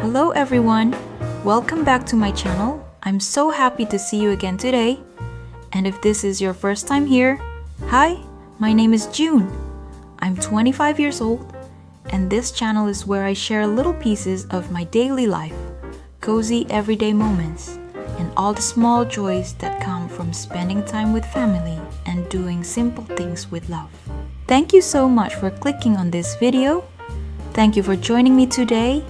Hello everyone! Welcome back to my channel. I'm so happy to see you again today. And if this is your first time here, hi, my name is June. I'm 25 years old, and this channel is where I share little pieces of my daily life, cozy everyday moments, and all the small joys that come from spending time with family and doing simple things with love. Thank you so much for clicking on this video. Thank you for joining me today,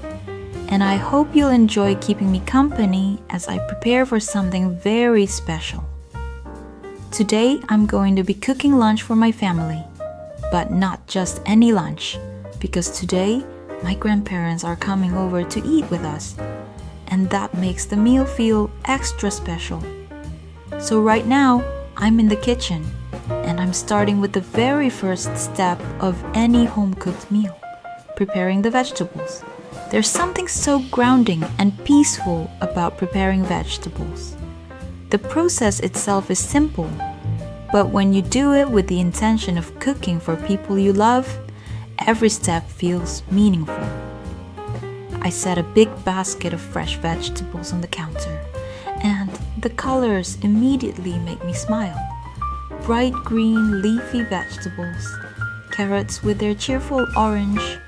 and I hope you'll enjoy keeping me company as I prepare for something very special. Today I'm going to be cooking lunch for my family, but not just any lunch, because today my grandparents are coming over to eat with us, and that makes the meal feel extra special. So right now I'm in the kitchen, and I'm starting with the very first step of any home-cooked meal, preparing the vegetables. There's something so grounding and peaceful about preparing vegetables. The process itself is simple, but when you do it with the intention of cooking for people you love, every step feels meaningful. I set a big basket of fresh vegetables on the counter, and the colors immediately make me smile. Bright green leafy vegetables, carrots with their cheerful orange,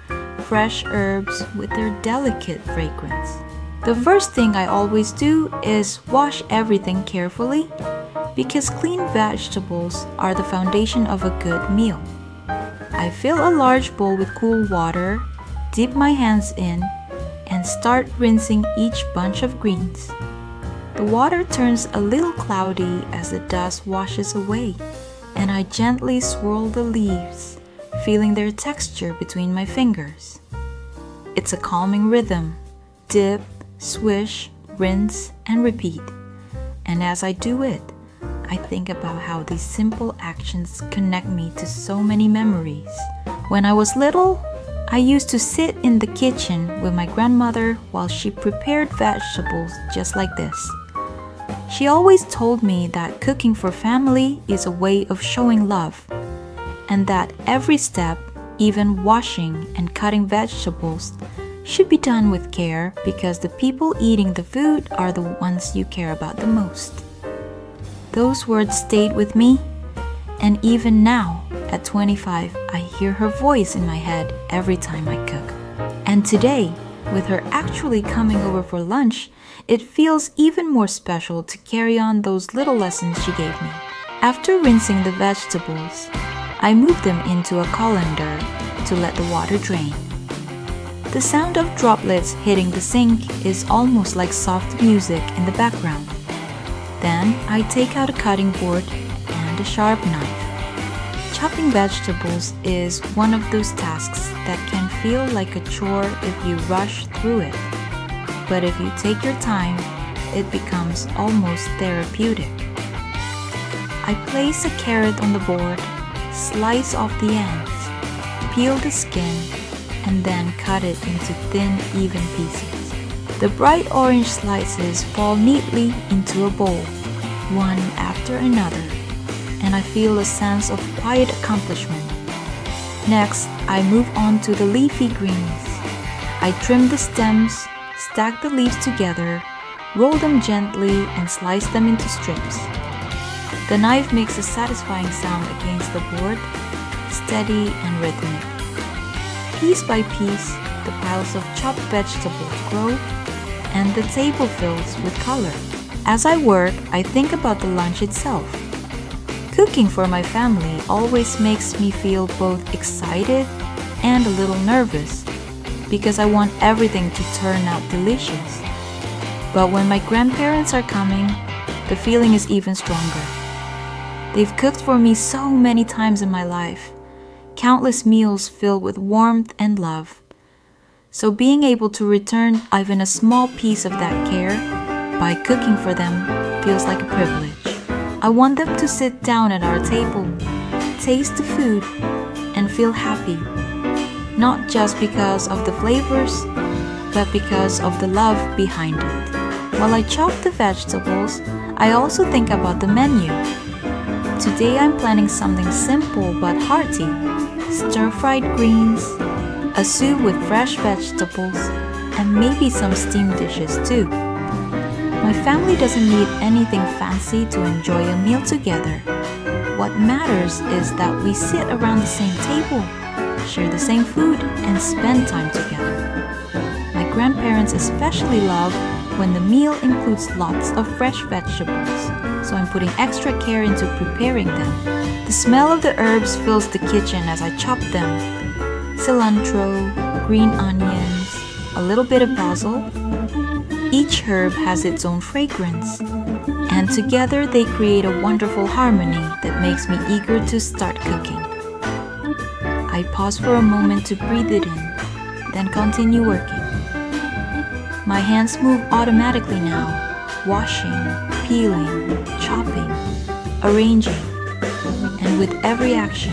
fresh herbs with their delicate fragrance. The first thing I always do is wash everything carefully, because clean vegetables are the foundation of a good meal. I fill a large bowl with cool water, dip my hands in, and start rinsing each bunch of greens. The water turns a little cloudy as the dust washes away, and I gently swirl the leaves, feeling their texture between my fingers. It's a calming rhythm. Dip, swish, rinse, and repeat. And as I do it, I think about how these simple actions connect me to so many memories. When I was little, I used to sit in the kitchen with my grandmother while she prepared vegetables just like this. She always told me that cooking for family is a way of showing love, and that every step, even washing and cutting vegetables, should be done with care because the people eating the food are the ones you care about the most. Those words stayed with me, and even now, at 25, I hear her voice in my head every time I cook. And today, with her actually coming over for lunch, it feels even more special to carry on those little lessons she gave me. After rinsing the vegetables, I move them into a colander to let the water drain. The sound of droplets hitting the sink is almost like soft music in the background. Then I take out a cutting board and a sharp knife. Chopping vegetables is one of those tasks that can feel like a chore if you rush through it. But if you take your time, it becomes almost therapeutic. I place a carrot on the board, slice off the ends, peel the skin, and then cut it into thin, even pieces. The bright orange slices fall neatly into a bowl, one after another, and I feel a sense of quiet accomplishment. Next, I move on to the leafy greens. I trim the stems, stack the leaves together, roll them gently, and slice them into strips. The knife makes a satisfying sound against the board, steady and rhythmic. Piece by piece, the piles of chopped vegetables grow, and the table fills with color. As I work, I think about the lunch itself. Cooking for my family always makes me feel both excited and a little nervous, because I want everything to turn out delicious. But when my grandparents are coming, the feeling is even stronger. They've cooked for me so many times in my life, countless meals filled with warmth and love. So being able to return even a small piece of that care by cooking for them feels like a privilege. I want them to sit down at our table, taste the food, and feel happy, not just because of the flavors, but because of the love behind it. While I chop the vegetables, I also think about the menu. Today I'm planning something simple but hearty: stir-fried greens, a soup with fresh vegetables, and maybe some steamed dishes too. My family doesn't need anything fancy to enjoy a meal together. What matters is that we sit around the same table, share the same food, and spend time together. My grandparents especially love when the meal includes lots of fresh vegetables, so I'm putting extra care into preparing them. The smell of the herbs fills the kitchen as I chop them. Cilantro, green onions, a little bit of basil. Each herb has its own fragrance, and together they create a wonderful harmony that makes me eager to start cooking. I pause for a moment to breathe it in, then continue working. My hands move automatically now, washing, peeling, chopping, arranging, and with every action,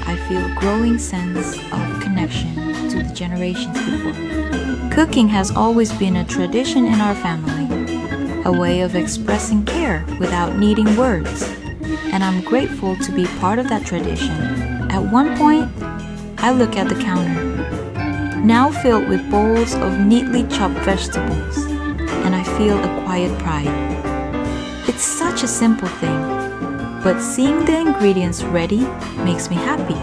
I feel a growing sense of connection to the generations before me. Cooking has always been a tradition in our family, a way of expressing care without needing words, and I'm grateful to be part of that tradition. At one point, I look at the counter, now filled with bowls of neatly chopped vegetables, and I feel a quiet pride. It's such a simple thing, but seeing the ingredients ready makes me happy,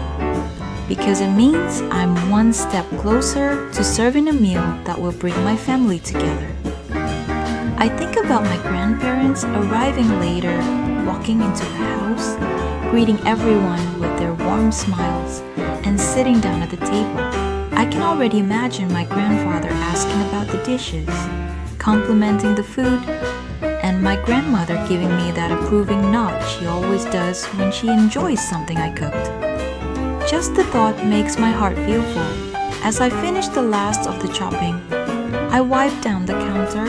because it means I'm one step closer to serving a meal that will bring my family together. I think about my grandparents arriving later, walking into the house, greeting everyone with their warm smiles, and sitting down at the table. I can already imagine my grandfather asking about the dishes, complimenting the food, and my grandmother giving me that approving nod she always does when she enjoys something I cooked. Just the thought makes my heart feel full. As I finish the last of the chopping, I wipe down the counter,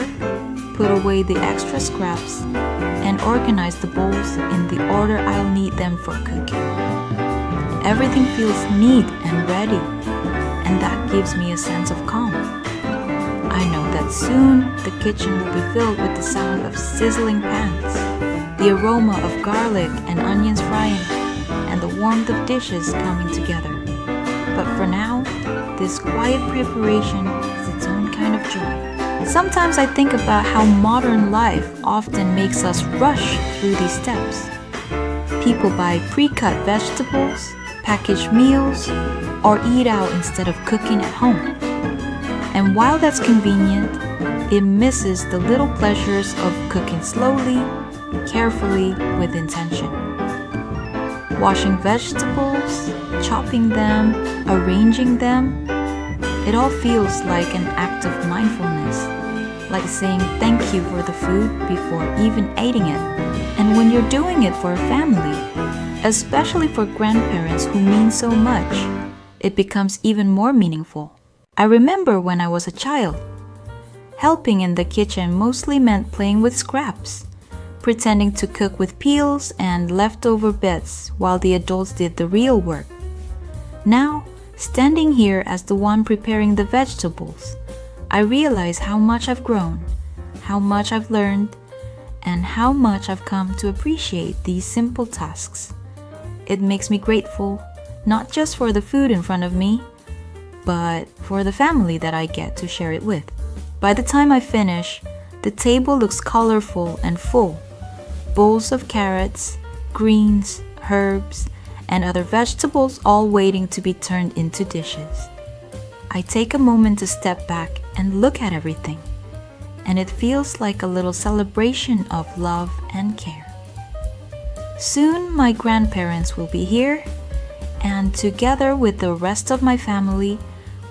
put away the extra scraps, and organize the bowls in the order I'll need them for cooking. Everything feels neat and ready, and that gives me a sense of calm. I know that soon the kitchen will be filled with the sound of sizzling pans, the aroma of garlic and onions frying, and the warmth of dishes coming together. But for now, this quiet preparation is its own kind of joy. Sometimes I think about how modern life often makes us rush through these steps. People buy pre-cut vegetables, packaged meals, or eat out instead of cooking at home. And while that's convenient, it misses the little pleasures of cooking slowly, carefully, with intention. Washing vegetables, chopping them, arranging them, it all feels like an act of mindfulness, like saying thank you for the food before even eating it. And when you're doing it for a family, especially for grandparents who mean so much, it becomes even more meaningful. I remember when I was a child, helping in the kitchen mostly meant playing with scraps, pretending to cook with peels and leftover bits while the adults did the real work. Now, standing here as the one preparing the vegetables, I realize how much I've grown, how much I've learned, and how much I've come to appreciate these simple tasks. It makes me grateful, not just for the food in front of me, but for the family that I get to share it with. By the time I finish, the table looks colorful and full. Bowls of carrots, greens, herbs, and other vegetables all waiting to be turned into dishes. I take a moment to step back and look at everything, and it feels like a little celebration of love and care. Soon my grandparents will be here, and together with the rest of my family,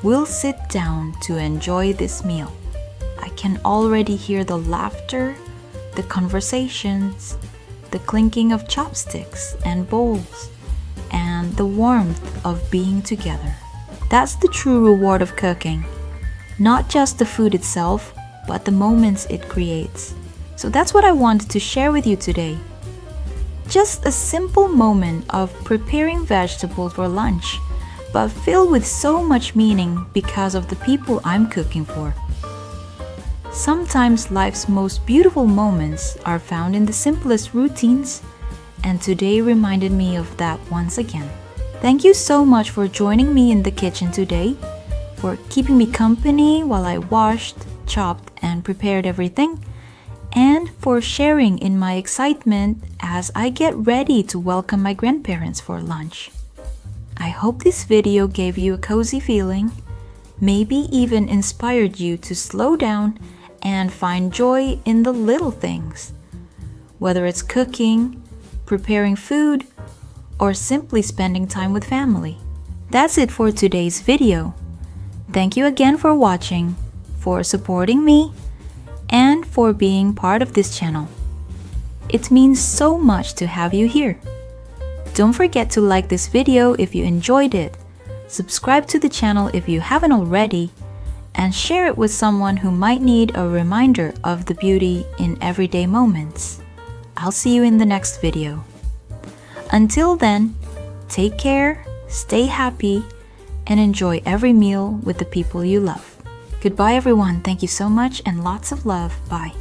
we'll sit down to enjoy this meal. I can already hear the laughter, the conversations, the clinking of chopsticks and bowls, and the warmth of being together. That's the true reward of cooking. Not just the food itself, but the moments it creates. So that's what I wanted to share with you today. Just a simple moment of preparing vegetables for lunch, but filled with so much meaning because of the people I'm cooking for. Sometimes life's most beautiful moments are found in the simplest routines, and today reminded me of that once again. Thank you so much for joining me in the kitchen today, for keeping me company while I washed, chopped, and prepared everything, and for sharing in my excitement as I get ready to welcome my grandparents for lunch. I hope this video gave you a cozy feeling, maybe even inspired you to slow down and find joy in the little things. Whether it's cooking, preparing food, or simply spending time with family. That's it for today's video. Thank you again for watching, for supporting me, and for being part of this channel. It means so much to have you here. Don't forget to like this video if you enjoyed it, subscribe to the channel if you haven't already, and share it with someone who might need a reminder of the beauty in everyday moments. I'll see you in the next video. Until then, take care, stay happy, and enjoy every meal with the people you love. Goodbye everyone, thank you so much and lots of love. Bye.